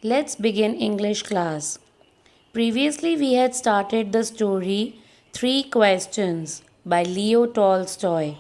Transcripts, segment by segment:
Let's begin English class. Previously, we had started the story Three Questions by Leo Tolstoy.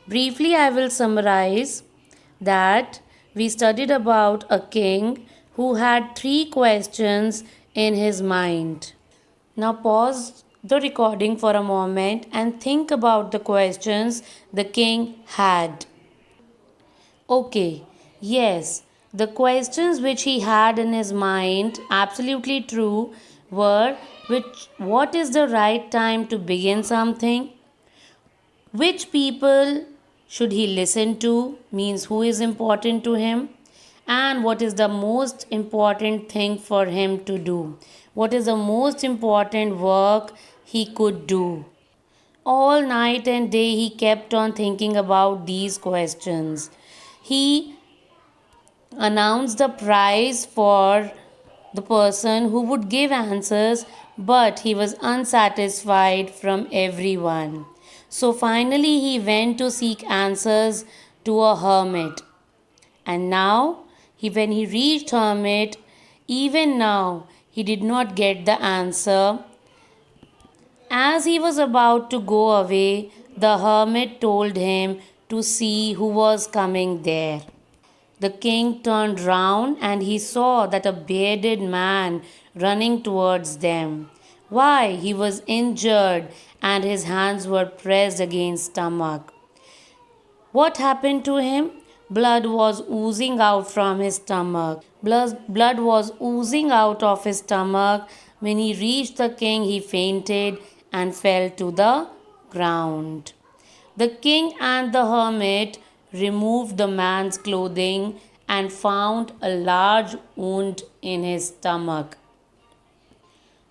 Briefly, I will summarize that we studied about a king who had three questions in his mind. Now, pause the recording for a moment and think about the questions the king had. Okay, yes, the questions which he had in his mind, absolutely true, were what is the right time to begin something? Which people should he listen to? Means who is important to him? And what is the most important thing for him to do? What is the most important work he could do? All night and day he kept on thinking about these questions. He announced the prize for the person who would give answers, but he was unsatisfied from everyone. So finally, he went to seek answers to a hermit. And now, when he reached hermit, even now, he did not get the answer. As he was about to go away, the hermit told him to see who was coming there. The king turned round and he saw that a bearded man running towards them. Why, he was injured and his hands were pressed against stomach. What happened to him? Blood was oozing out from his stomach. Blood was oozing out of his stomach. When he reached the king, he fainted and fell to the ground. The king and the hermit removed the man's clothing and found a large wound in his stomach.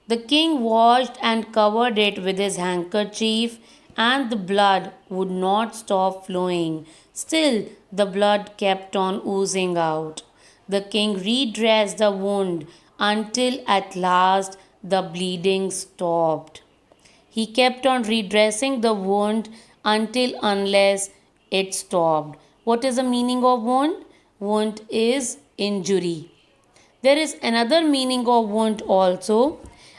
The king washed and covered it with his handkerchief, and the blood would not stop flowing. Still, the blood kept on oozing out. The king redressed the wound until at last the bleeding stopped. He kept on redressing the wound until unless it stopped. What is the meaning of wound? Wound is injury. There is another meaning of wound also.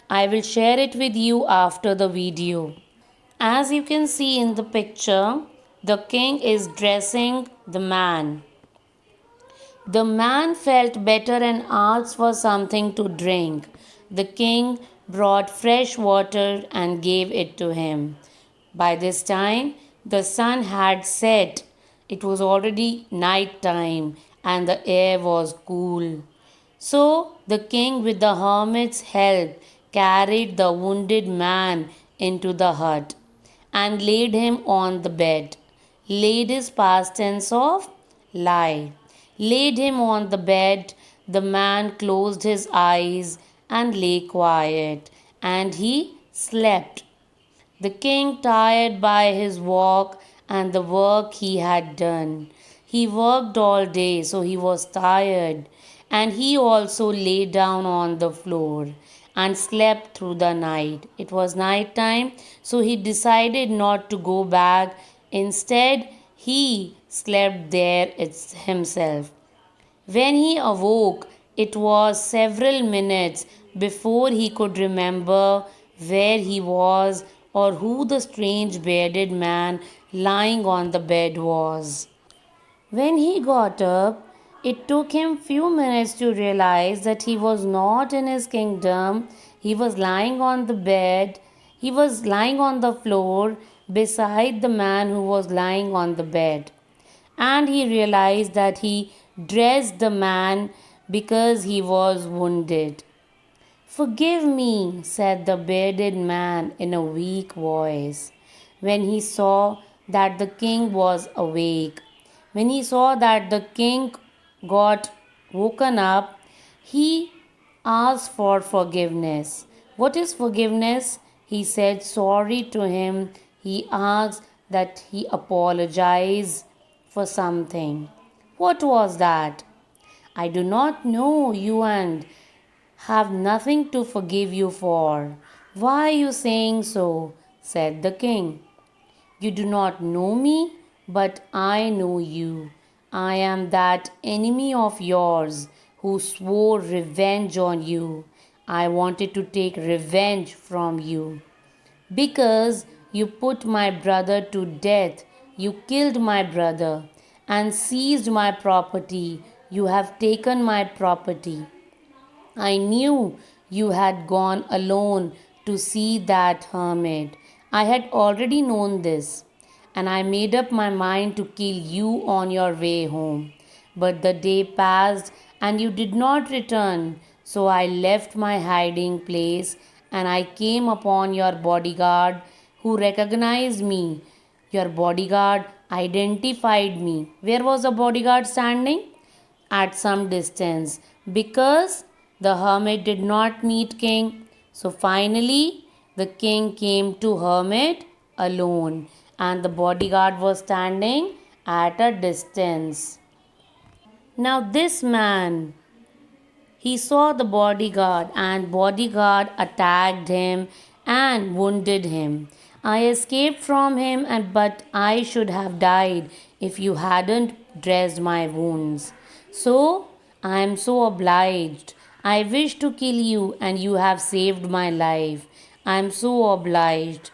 I will share it with you after the video. As you can see in the picture, the king is dressing the man. The man felt better and asked for something to drink. The king brought fresh water and gave it to him. By this time, the sun had set. It was already night time and the air was cool. So the king, with the hermit's help, carried the wounded man into the hut and laid him on the bed. Laid is past tense of lie. Laid him on the bed. The man closed his eyes and lay quiet, and he slept. The king, tired by his walk and the work he had done, he worked all day, so he was tired, and he also lay down on the floor and slept through the night. It was night time, so he decided not to go back. Instead, he slept there himself. When he awoke, it was several minutes before he could remember where he was or who the strange bearded man lying on the bed was. When he got up, it took him few minutes to realize that he was not in his kingdom. He was lying on the bed. He was lying on the floor beside the man who was lying on the bed. And he realized that he dressed the man because he was wounded. Forgive me, said the bearded man in a weak voice, when he saw that the king was awake. When he saw that the king got woken up, he asked for forgiveness. What is forgiveness? He said sorry to him. He asked that he apologize for something. What was that? I do not know you and have nothing to forgive you for. Why are you saying so? Said the king. You do not know me, but I know you. I am that enemy of yours who swore revenge on you. I wanted to take revenge from you. Because you put my brother to death, you killed my brother and seized my property. You have taken my property. I knew you had gone alone to see that hermit. I had already known this, and I made up my mind to kill you on your way home. But the day passed, and you did not return, so I left my hiding place and I came upon your bodyguard who recognized me. Your bodyguard identified me. Where was the bodyguard standing? At some distance, because the hermit did not meet king. So finally the king came to hermit alone, and the bodyguard was standing at a distance. Now this man, he saw the bodyguard, and bodyguard attacked him and wounded him. I escaped from him, and but I should have died if you hadn't dressed my wounds. So I am so obliged. I wish to kill you, and you have saved my life. I am so obliged.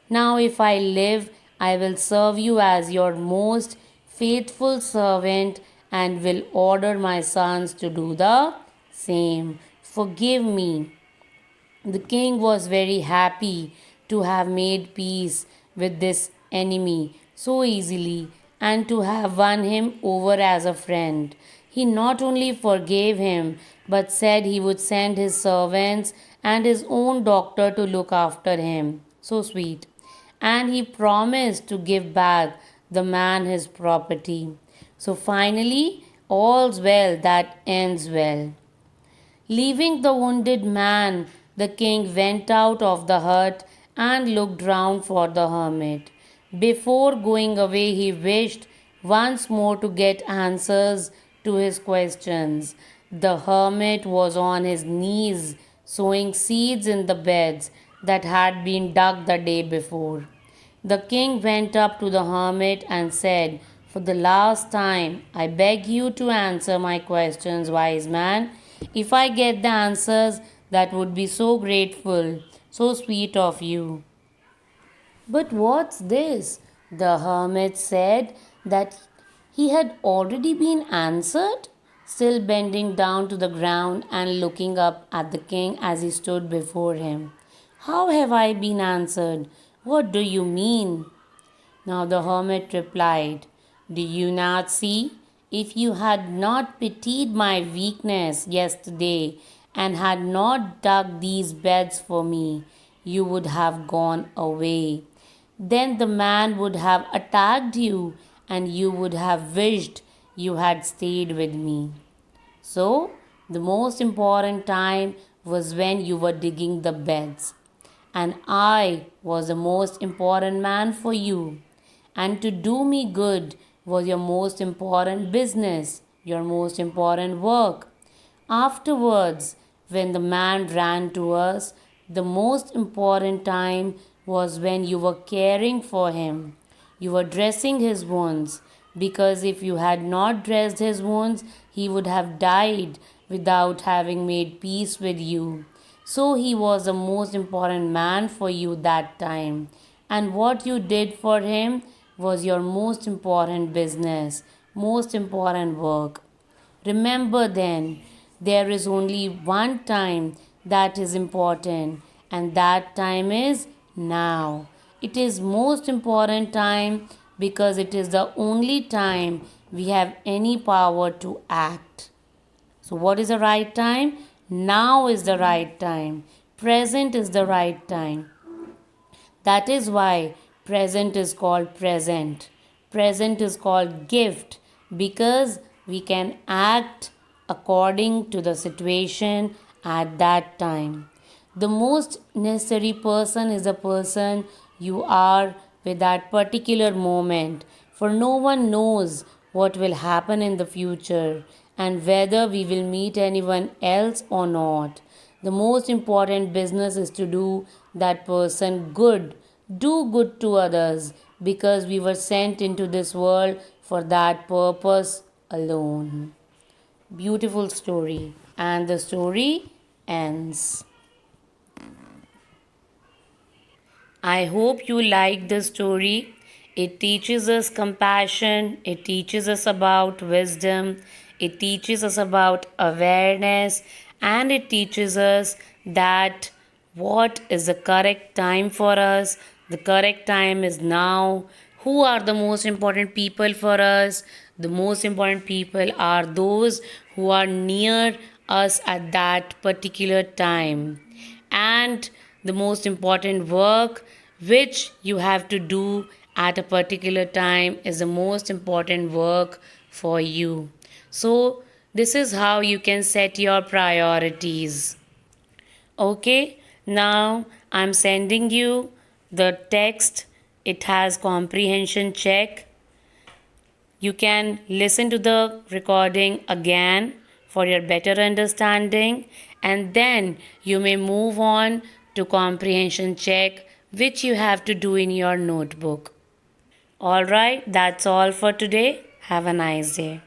Now, if I live, I will serve you as your most faithful servant and will order my sons to do the same. Forgive me. The king was very happy to have made peace with this enemy so easily and to have won him over as a friend. He not only forgave him but said he would send his servants and his own doctor to look after him. So sweet. And he promised to give back the man his property. So finally, all's well that ends well. Leaving the wounded man, the king went out of the hut and looked round for the hermit. Before going away, he wished once more to get answers to his questions. The hermit was on his knees, sowing seeds in the beds that had been dug the day before. The king went up to the hermit and said, "For the last time, I beg you to answer my questions, wise man. If I get the answers, that would be so grateful, so sweet of you." "But what's this?" The hermit said that he had already been answered, still bending down to the ground and looking up at the king as he stood before him. "How have I been answered? What do you mean?" Now the hermit replied, "Do you not see? If you had not pitied my weakness yesterday and had not dug these beds for me, you would have gone away. Then the man would have attacked you, and you would have wished you had stayed with me. So, the most important time was when you were digging the beds, and I was the most important man for you. And to do me good was your most important business, your most important work. Afterwards, when the man ran to us, the most important time was when you were caring for him. You were dressing his wounds, because if you had not dressed his wounds, he would have died without having made peace with you. So he was the most important man for you that time. And what you did for him was your most important business, most important work. Remember then, there is only one time that is important, and that time is now. It is most important time because it is the only time we have any power to act. So, what is the right time? Now is the right time. Present is the right time. That is why present is called present. Present is called gift because we can act according to the situation at that time. The most necessary person is the person you are with that particular moment, for no one knows what will happen in the future and whether we will meet anyone else or not. The most important business is to do that person good. Do good to others because we were sent into this world for that purpose alone. beautiful story. And the story ends. I hope you like the story. It teaches us compassion, it teaches us about wisdom, it teaches us about awareness, and it teaches us that what is the correct time for us. The correct time is now. Who are the most important people for us? The most important people are those who are near us at that particular time. And the most important work which you have to do at a particular time is the most important work for you. So, this is how you can set your priorities. Okay, now I'm sending you the text. It has comprehension check. You can listen to the recording again for your better understanding, and then you may move on to comprehension check, which you have to do in your notebook. All right, that's all for today. Have a nice day.